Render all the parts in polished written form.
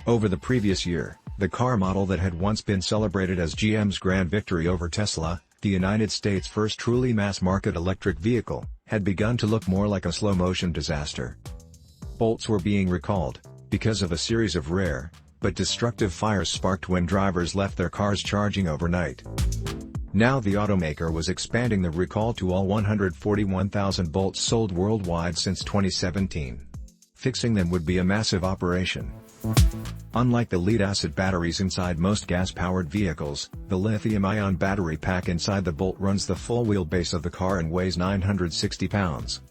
Over the previous year, the car model that had once been celebrated as GM's grand victory over Tesla, the United States' first truly mass-market electric vehicle, had begun to look more like a slow-motion disaster. Bolts were being recalled, because of a series of rare, but destructive fires sparked when drivers left their cars charging overnight. Now the automaker was expanding the recall to all 141,000 bolts sold worldwide since 2017. Fixing them would be a massive operation. Unlike the lead-acid batteries inside most gas-powered vehicles, the lithium-ion battery pack inside the bolt runs the full wheelbase of the car and weighs 960 pounds.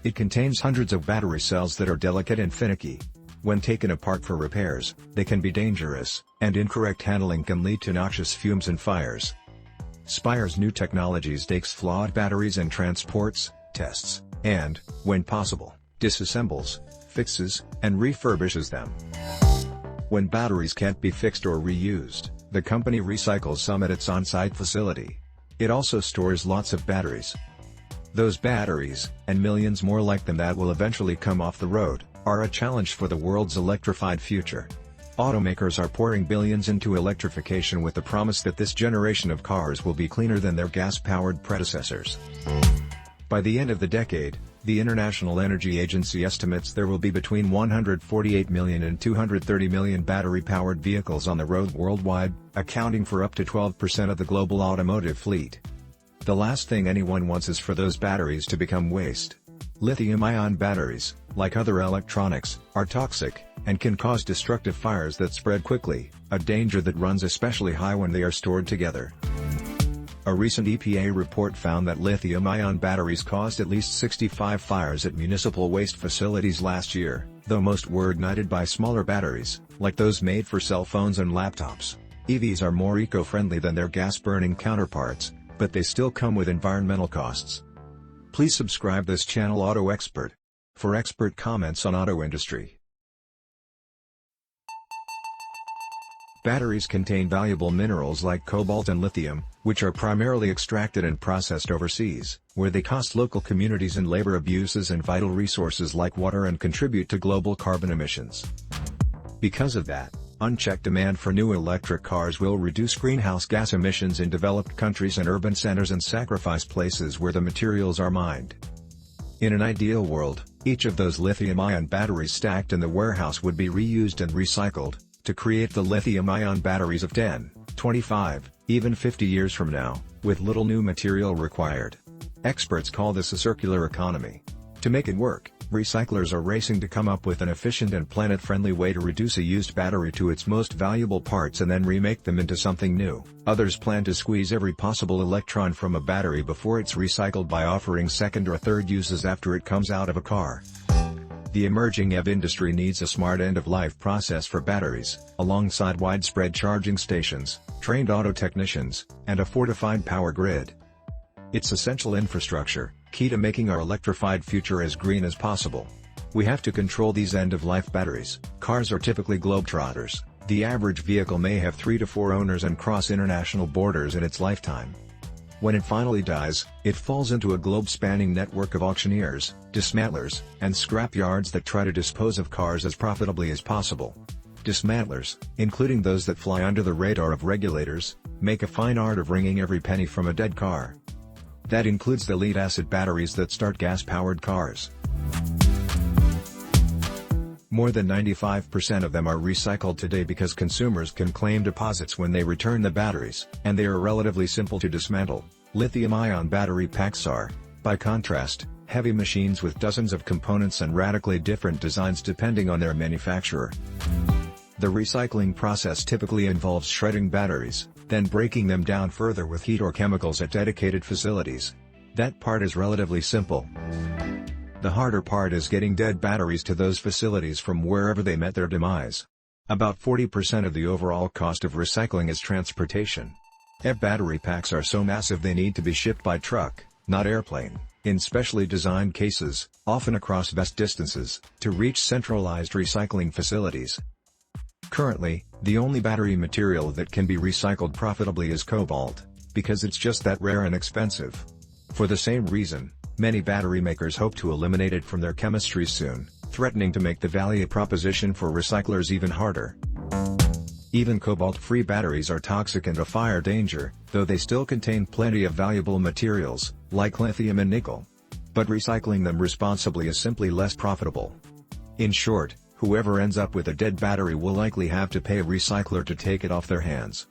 It contains hundreds of battery cells that are delicate and finicky. When taken apart for repairs, they can be dangerous, and incorrect handling can lead to noxious fumes and fires. Spire's new technologies takes flawed batteries and transports, tests, and, when possible, disassembles, fixes, and refurbishes them. When batteries can't be fixed or reused, the company recycles some at its on-site facility. It also stores lots of batteries. Those batteries, and millions more like them that will eventually come off the road, are a challenge for the world's electrified future. Automakers are pouring billions into electrification with the promise that this generation of cars will be cleaner than their gas-powered predecessors. By the end of the decade, the International Energy Agency estimates there will be between 148 million and 230 million battery-powered vehicles on the road worldwide, accounting for up to 12% of the global automotive fleet. The last thing anyone wants is for those batteries to become waste. Lithium-ion batteries, like other electronics, are toxic, and can cause destructive fires that spread quickly, a danger that runs especially high when they are stored together. A recent EPA report found that lithium-ion batteries caused at least 65 fires at municipal waste facilities last year, though most were ignited by smaller batteries, like those made for cell phones and laptops. EVs are more eco-friendly than their gas-burning counterparts, but they still come with environmental costs. Please subscribe this channel Auto Expert for expert comments on auto industry. Batteries contain valuable minerals like cobalt and lithium, which are primarily extracted and processed overseas, where they cost local communities in labor abuses and vital resources like water and contribute to global carbon emissions. Because of that, unchecked demand for new electric cars will reduce greenhouse gas emissions in developed countries and urban centers and sacrifice places where the materials are mined. In an ideal world, each of those lithium-ion batteries stacked in the warehouse would be reused and recycled, to create the lithium-ion batteries of 10, 25, even 50 years from now, with little new material required. Experts call this a circular economy. To make it work, recyclers are racing to come up with an efficient and planet-friendly way to reduce a used battery to its most valuable parts and then remake them into something new. Others plan to squeeze every possible electron from a battery before it's recycled by offering second or third uses after it comes out of a car. The emerging EV industry needs a smart end-of-life process for batteries, alongside widespread charging stations, trained auto technicians, and a fortified power grid. It's essential infrastructure, key to making our electrified future as green as possible. We have to control these end-of-life batteries. Cars are typically globetrotters. The average vehicle may have 3 to 4 owners and cross international borders in its lifetime. When it finally dies, it falls into a globe-spanning network of auctioneers, dismantlers, and scrap yards that try to dispose of cars as profitably as possible. Dismantlers, including those that fly under the radar of regulators, make a fine art of wringing every penny from a dead car. That includes the lead-acid batteries that start gas-powered cars. More than 95% of them are recycled today because consumers can claim deposits when they return the batteries, and they are relatively simple to dismantle. Lithium-ion battery packs are, by contrast, heavy machines with dozens of components and radically different designs depending on their manufacturer. The recycling process typically involves shredding batteries, then breaking them down further with heat or chemicals at dedicated facilities. That part is relatively simple. The harder part is getting dead batteries to those facilities from wherever they met their demise. About 40% of the overall cost of recycling is transportation. EV battery packs are so massive they need to be shipped by truck, not airplane, in specially designed cases, often across vast distances, to reach centralized recycling facilities. Currently, the only battery material that can be recycled profitably is cobalt, because it's just that rare and expensive. For the same reason, many battery makers hope to eliminate it from their chemistries soon, threatening to make the value proposition for recyclers even harder. Even cobalt-free batteries are toxic and a fire danger, though they still contain plenty of valuable materials, like lithium and nickel. But recycling them responsibly is simply less profitable. In short, whoever ends up with a dead battery will likely have to pay a recycler to take it off their hands.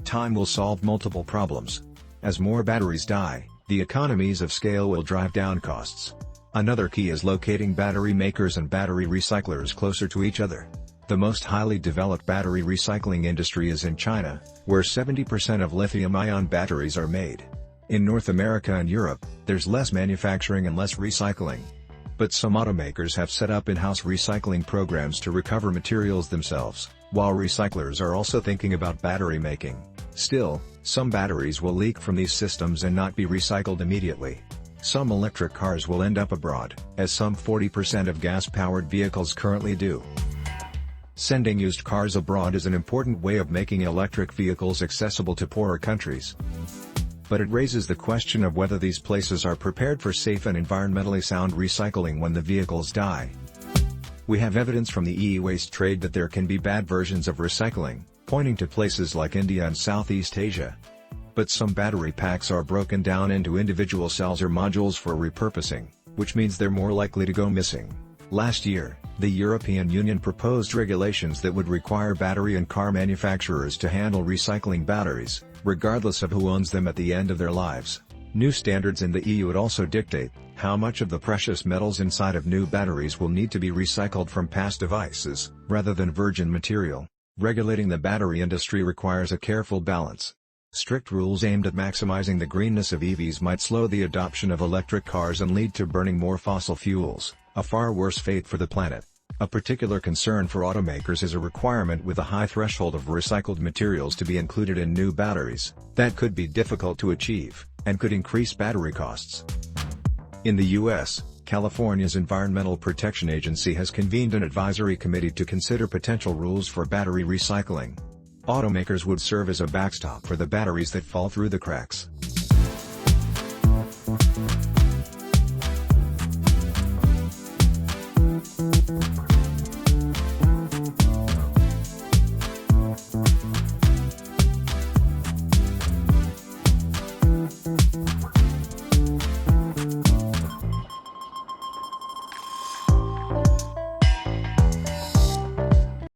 Time will solve multiple problems. As more batteries die, the economies of scale will drive down costs. Another key is locating battery makers and battery recyclers closer to each other. The most highly developed battery recycling industry is in China, where 70% of lithium-ion batteries are made. In North America and Europe, there's less manufacturing and less recycling. But some automakers have set up in-house recycling programs to recover materials themselves, while recyclers are also thinking about battery making. Still, some batteries will leak from these systems and not be recycled immediately. Some electric cars will end up abroad, as some 40% of gas-powered vehicles currently do. Sending used cars abroad is an important way of making electric vehicles accessible to poorer countries. But it raises the question of whether these places are prepared for safe and environmentally sound recycling when the vehicles die. We have evidence from the e-waste trade that there can be bad versions of recycling, pointing to places like India and Southeast Asia. But some battery packs are broken down into individual cells or modules for repurposing, which means they're more likely to go missing. Last year, the European Union proposed regulations that would require battery and car manufacturers to handle recycling batteries, regardless of who owns them at the end of their lives. New standards in the EU would also dictate how much of the precious metals inside of new batteries will need to be recycled from past devices, rather than virgin material. Regulating the battery industry requires a careful balance. Strict rules aimed at maximizing the greenness of EVs might slow the adoption of electric cars and lead to burning more fossil fuels, a far worse fate for the planet. A particular concern for automakers is a requirement with a high threshold of recycled materials to be included in new batteries. That could be difficult to achieve, and could increase battery costs. In the U.S., California's Environmental Protection Agency has convened an advisory committee to consider potential rules for battery recycling. Automakers would serve as a backstop for the batteries that fall through the cracks.